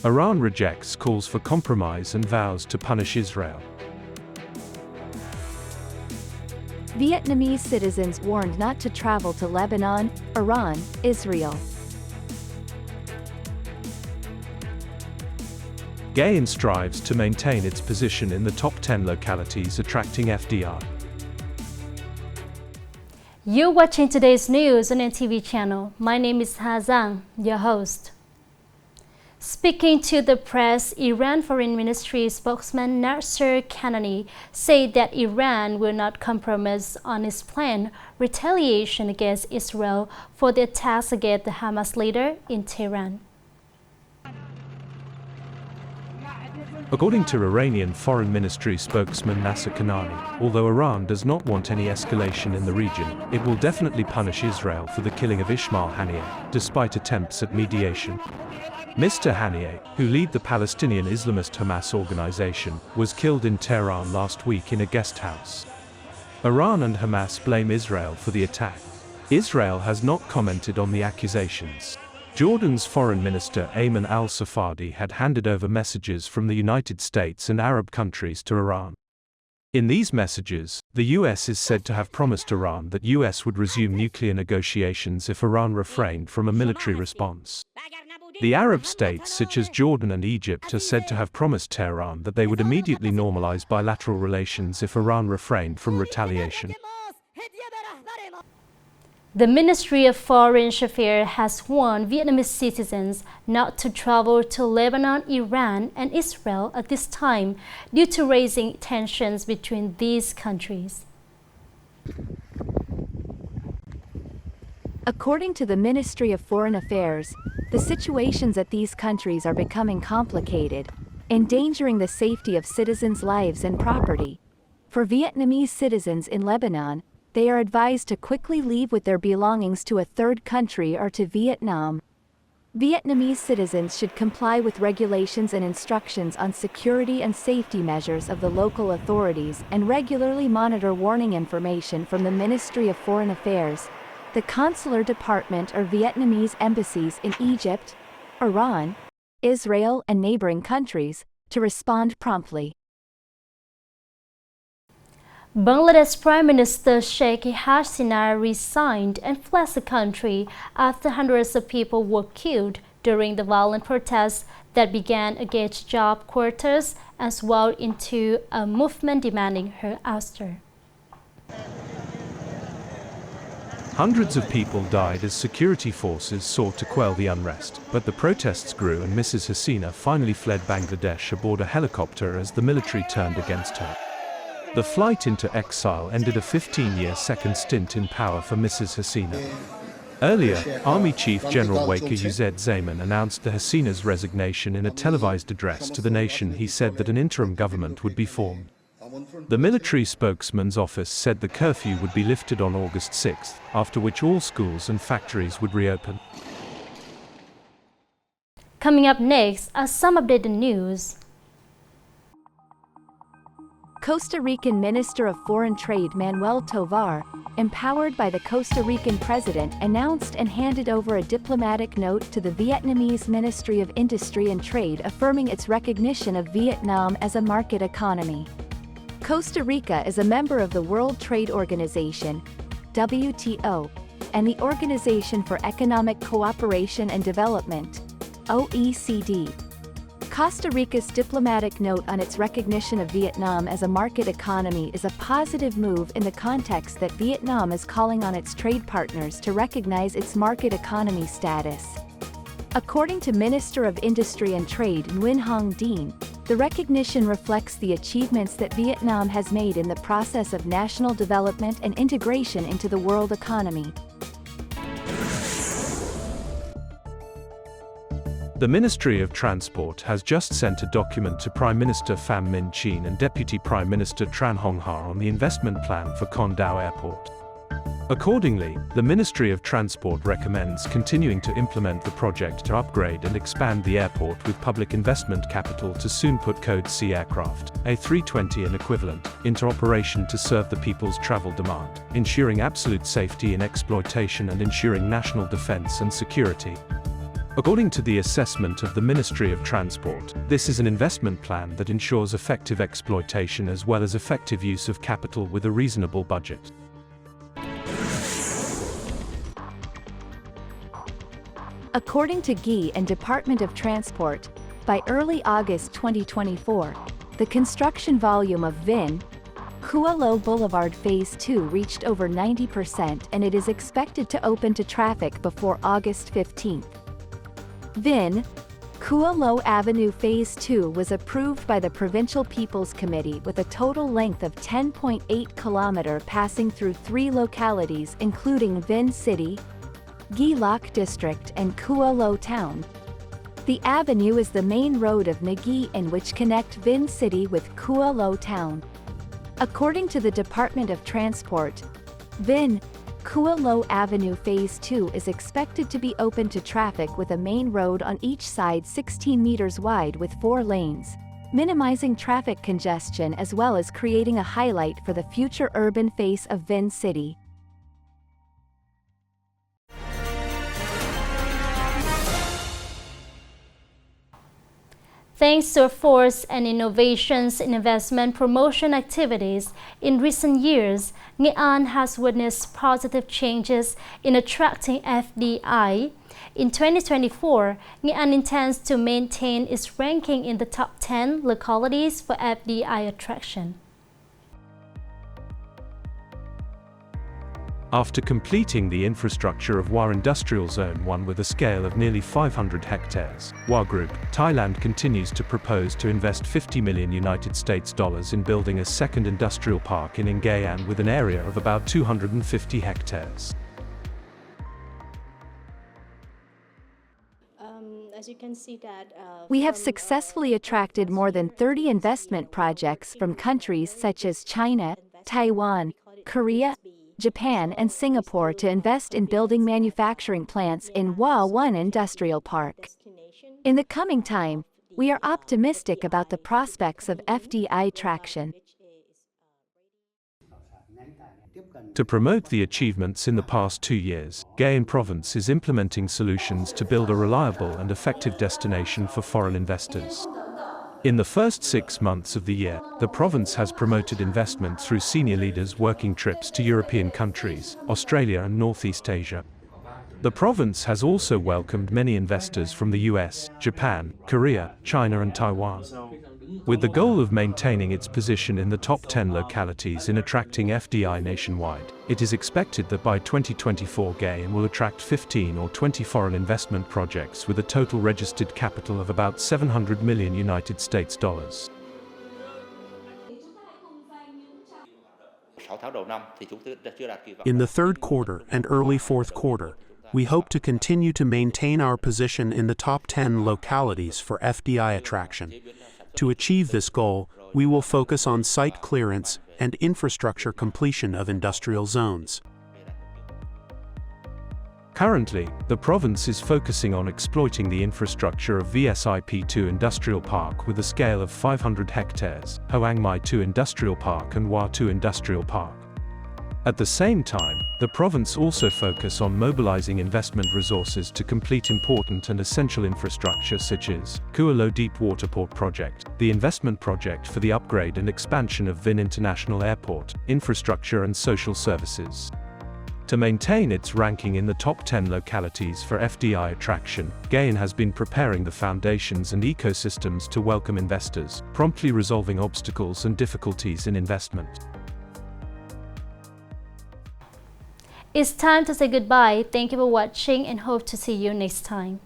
Iran rejects calls for compromise and vows to punish Israel. Vietnamese citizens warned not to travel to Lebanon, Iran, Israel. Nghệ strives to maintain its position in the top 10 localities attracting FDI. You're watching today's news on NTV channel. My name is Ha Zhang, your host. Speaking to the press, Iran Foreign Ministry spokesman Nasser Kanani said that Iran will not compromise on its planned retaliation against Israel for the attacks against the Hamas leader in Tehran. According to Iranian Foreign Ministry spokesman Nasser Kanani, although Iran does not want any escalation in the region, it will definitely punish Israel for the killing of Ismail Haniyeh, despite attempts at mediation. Mr. Haniyeh, who lead the Palestinian Islamist Hamas organization, was killed in Tehran last week in a guest house. Iran and Hamas blame Israel for the attack. Israel has not commented on the accusations. Jordan's foreign minister Ayman al-Safadi had handed over messages from the United States and Arab countries to Iran. In these messages, the US is said to have promised Iran that US would resume nuclear negotiations if Iran refrained from a military response. The Arab states such as Jordan and Egypt are said to have promised Tehran that they would immediately normalize bilateral relations if Iran refrained from retaliation. The Ministry of Foreign Affairs has warned Vietnamese citizens not to travel to Lebanon, Iran, and Israel at this time due to rising tensions between these countries. According to the Ministry of Foreign Affairs, the situations at these countries are becoming complicated, endangering the safety of citizens' lives and property. For Vietnamese citizens in Lebanon, they are advised to quickly leave with their belongings to a third country or to Vietnam. Vietnamese citizens should comply with regulations and instructions on security and safety measures of the local authorities and regularly monitor warning information from the Ministry of Foreign Affairs, the Consular Department or Vietnamese embassies in Egypt, Iran, Israel, and neighboring countries to respond promptly. Bangladesh Prime Minister Sheikh Hasina resigned and fled the country after hundreds of people were killed during the violent protests that began against job quotas and swelled into a movement demanding her ouster. Hundreds of people died as security forces sought to quell the unrest, but the protests grew and Mrs. Hasina finally fled Bangladesh aboard a helicopter as the military turned against her. The flight into exile ended a 15-year second stint in power for Mrs. Hasina. Earlier, Army Chief General Waqar Uz Zaman announced the Hasina's resignation in a televised address to the nation. He said that an interim government would be formed. The military spokesman's office said the curfew would be lifted on August 6, after which all schools and factories would reopen. Coming up next are some updated news. Costa Rican Minister of Foreign Trade Manuel Tovar, empowered by the Costa Rican president, announced and handed over a diplomatic note to the Vietnamese Ministry of Industry and Trade affirming its recognition of Vietnam as a market economy. Costa Rica is a member of the World Trade Organization, WTO, and the Organization for Economic Cooperation and Development, OECD. Costa Rica's diplomatic note on its recognition of Vietnam as a market economy is a positive move in the context that Vietnam is calling on its trade partners to recognize its market economy status. According to Minister of Industry and Trade Nguyen Hong Dien, the recognition reflects the achievements that Vietnam has made in the process of national development and integration into the world economy. The Ministry of Transport has just sent a document to Prime Minister Pham Minh Chinh and Deputy Prime Minister Tran Hong Ha on the investment plan for Con Dao Airport. Accordingly, the Ministry of Transport recommends continuing to implement the project to upgrade and expand the airport with public investment capital to soon put Code C aircraft, A320 and equivalent, into operation to serve the people's travel demand, ensuring absolute safety in exploitation and ensuring national defense and security. According to the assessment of the Ministry of Transport, this is an investment plan that ensures effective exploitation as well as effective use of capital with a reasonable budget. According to GE and Department of Transport, by early August 2024, the construction volume of Vinh, Kua Lo Boulevard Phase 2 reached over 90% and it is expected to open to traffic before August 15th. Vinh, Kua Lo Avenue Phase 2 was approved by the Provincial People's Committee with a total length of 10.8 km passing through 3 localities including Vinh City, Ghi Loc District and Kua Lo Town. The avenue is the main road of Nagi in which connect Vinh City with Kua Lo Town. According to the Department of Transport, Vinh, Kua Lo Avenue Phase 2 is expected to be open to traffic with a main road on each side 16 meters wide with 4 lanes, minimizing traffic congestion as well as creating a highlight for the future urban face of Vinh City. Thanks to efforts and innovations in investment promotion activities in recent years, Nghệ An has witnessed positive changes in attracting FDI. In 2024, Nghệ An intends to maintain its ranking in the top 10 localities for FDI attraction. After completing the infrastructure of Hoa Industrial Zone 1 with a scale of nearly 500 hectares, Hoa Group, Thailand continues to propose to invest $50 million in building a second industrial park in Nghệ An with an area of about 250 hectares. As you can see that, We have successfully attracted more than 30 investment projects from countries such as China, Taiwan, Korea, Japan and Singapore to invest in building manufacturing plants in Hoa 1 Industrial Park. In the coming time, we are optimistic about the prospects of FDI traction. To promote the achievements in the past 2 years, Nghệ An Province is implementing solutions to build a reliable and effective destination for foreign investors. In the first 6 months of the year, the province has promoted investment through senior leaders working trips to European countries, Australia and Northeast Asia. The province has also welcomed many investors from the US, Japan, Korea, China and Taiwan. With the goal of maintaining its position in the top 10 localities in attracting FDI nationwide, it is expected that by 2024 Nghệ An will attract 15 or 20 foreign investment projects with a total registered capital of about $700 million. In the third quarter and early fourth quarter, we hope to continue to maintain our position in the top 10 localities for FDI attraction. To achieve this goal, we will focus on site clearance and infrastructure completion of industrial zones. Currently, the province is focusing on exploiting the infrastructure of VSIP2 Industrial Park with a scale of 500 hectares, Hoang Mai 2 Industrial Park and Hoa 2 Industrial Park. At the same time, the province also focus on mobilizing investment resources to complete important and essential infrastructure such as Kua Lo Deep Water Port Project, the investment project for the upgrade and expansion of Vinh International Airport, infrastructure and social services. To maintain its ranking in the top 10 localities for FDI attraction, Nghệ An has been preparing the foundations and ecosystems to welcome investors, promptly resolving obstacles and difficulties in investment. It's time to say goodbye. Thank you for watching and hope to see you next time.